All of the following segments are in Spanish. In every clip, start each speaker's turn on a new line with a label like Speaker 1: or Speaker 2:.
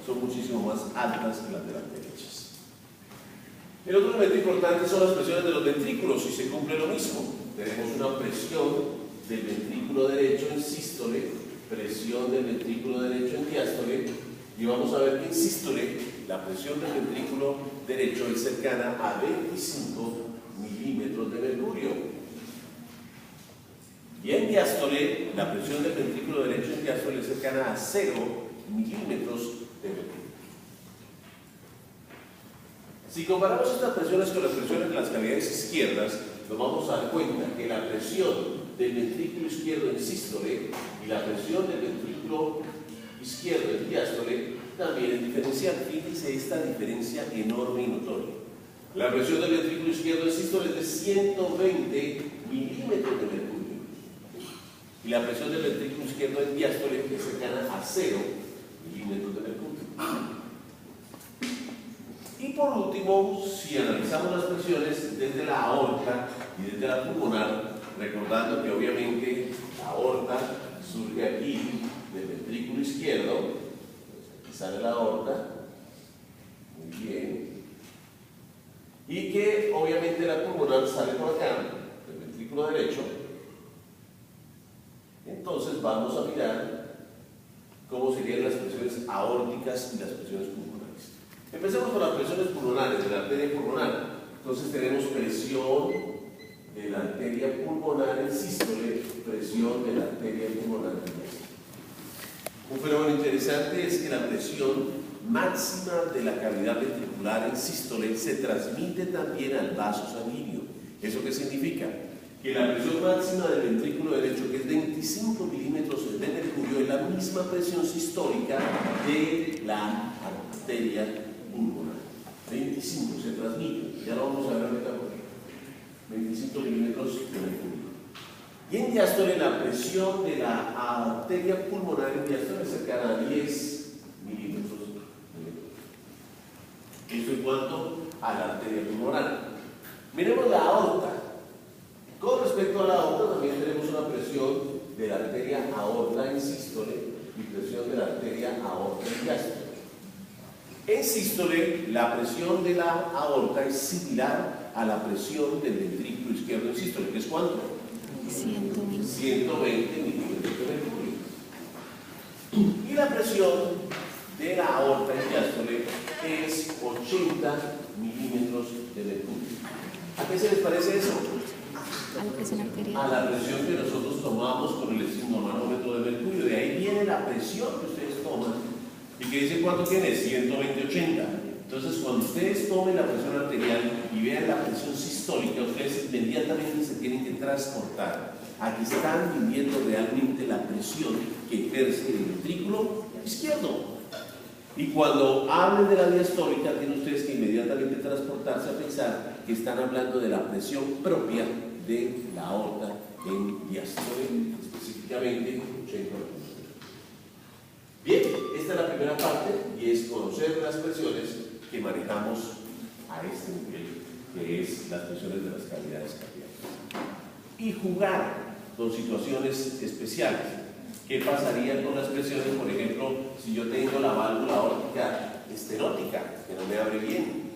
Speaker 1: son muchísimo más altas que las de las derechas. El otro elemento importante son las presiones de los ventrículos, y se cumple lo mismo. Tenemos una presión del ventrículo derecho en sístole, presión del ventrículo derecho en diástole, y vamos a ver que en sístole la presión del ventrículo derecho es cercana a 25 milímetros de mercurio. Y en diástole, la presión del ventrículo derecho en diástole es cercana a 0 milímetros de mercurio. Si comparamos estas presiones con las presiones de las cavidades izquierdas, nos vamos a dar cuenta que la presión del ventrículo izquierdo en sístole y la presión del ventrículo izquierdo en diástole también es diferencial. Fíjense esta diferencia enorme y notoria. La presión del ventrículo izquierdo en sístole es de 120 milímetros de mercurio. Y la presión del ventrículo izquierdo en diástole es cercana a 0 milímetros de mercurio. Y por último, si analizamos las presiones desde la aorta y desde la pulmonar, recordando que obviamente la aorta surge aquí del ventrículo izquierdo, aquí sale la aorta, muy bien, y que obviamente la pulmonar sale por acá, del ventrículo derecho. Entonces vamos a mirar cómo serían las presiones aórticas y las presiones pulmonares. Empecemos con las presiones pulmonares, de la arteria pulmonar. Entonces tenemos presión de la arteria pulmonar en sístole, presión de la arteria pulmonar en diástole. Un fenómeno interesante es que la presión máxima de la cavidad ventricular en sístole se transmite también al vaso sanguíneo. ¿Eso qué significa? Que la presión máxima del ventrículo derecho, que es 25 milímetros de mercurio, es la misma presión sistólica de la arteria pulmonar. 25 se transmite, ya lo vamos a ver ahorita por qué. 25 milímetros de mercurio. Y en diástole la presión de la arteria pulmonar en diástole es cercana a 10 milímetros de mercurio. Esto en cuanto a la arteria pulmonar. Miremos la aorta. Con respecto a la aorta también tenemos una presión de la arteria aorta en sístole y presión de la arteria aorta en diástole. En sístole, la presión de la aorta es similar a la presión del ventrículo izquierdo en sístole, que es ¿cuánto? 120 milímetros de mercurio. Y la presión de la aorta en diástole es 80 milímetros de mercurio. ¿A qué se les parece eso?
Speaker 2: A la presión arterial.
Speaker 1: A la presión que nosotros tomamos con el esfigmomanómetro de mercurio. De ahí viene la presión que ustedes toman. ¿Y que dice cuánto tiene? 120/80. Entonces, cuando ustedes tomen la presión arterial y vean la presión sistólica, ustedes inmediatamente se tienen que transportar a que están midiendo realmente la presión que ejerce el ventrículo izquierdo. Y cuando hablen de la diastólica, tienen ustedes que inmediatamente transportarse a pensar que están hablando de la presión propia de la aorta en diástole, específicamente 80. Bien, esta es la primera parte y es conocer las presiones que manejamos a este nivel, que es las presiones de las cavidades cardíacas. Y jugar con situaciones especiales. ¿Qué pasaría con las presiones, por ejemplo, si yo tengo la válvula aórtica esterótica, que no me abre bien?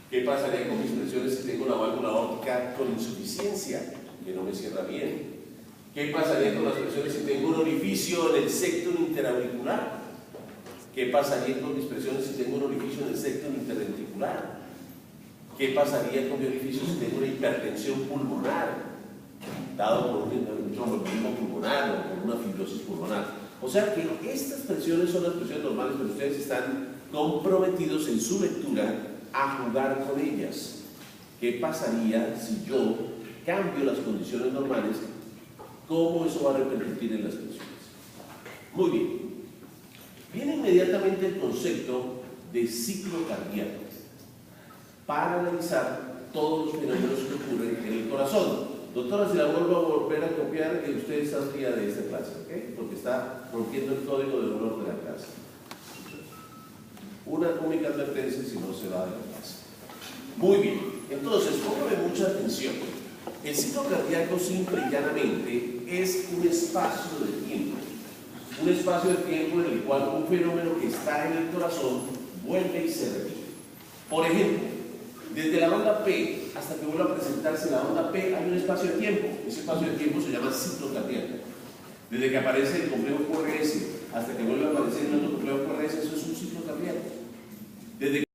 Speaker 1: ¿Qué pasaría con mis presiones si tengo la válvula aórtica con insuficiencia, que no me cierra bien? ¿Qué pasaría con las presiones si tengo un orificio en el septum interauricular? ¿Qué pasaría con mis presiones si tengo un orificio en el septum interventricular? ¿Qué pasaría con mi orificio si tengo una hipertensión pulmonar, dado por un tromboembolismo pulmonar o por una fibrosis pulmonar? O sea que estas presiones son las presiones normales, pero ustedes están comprometidos en su lectura a jugar con ellas. ¿Qué pasaría si yo cambio las condiciones normales? ¿Cómo eso va a repercutir en las presiones? Muy bien. Viene inmediatamente el concepto de ciclo cardíaco para analizar todos los fenómenos que ocurren en el corazón. Doctora, si la vuelvo a volver a copiar, que usted saldría de esta clase, ¿ok? Porque está rompiendo el código de honor de la clase. Una única advertencia si no se va de la clase. Muy bien. Entonces, póngame mucha atención. El ciclo cardíaco simple y llanamente es un espacio de tiempo un espacio de tiempo en el cual un fenómeno que está en el corazón vuelve y se repite. Por ejemplo, desde la onda P hasta que vuelva a presentarse la onda P hay un espacio de tiempo. Ese espacio de tiempo se llama ciclo cardíaco. Desde que aparece el complejo QRS hasta que vuelve a aparecer el otro complejo QRS, eso es un ciclo cardíaco. Desde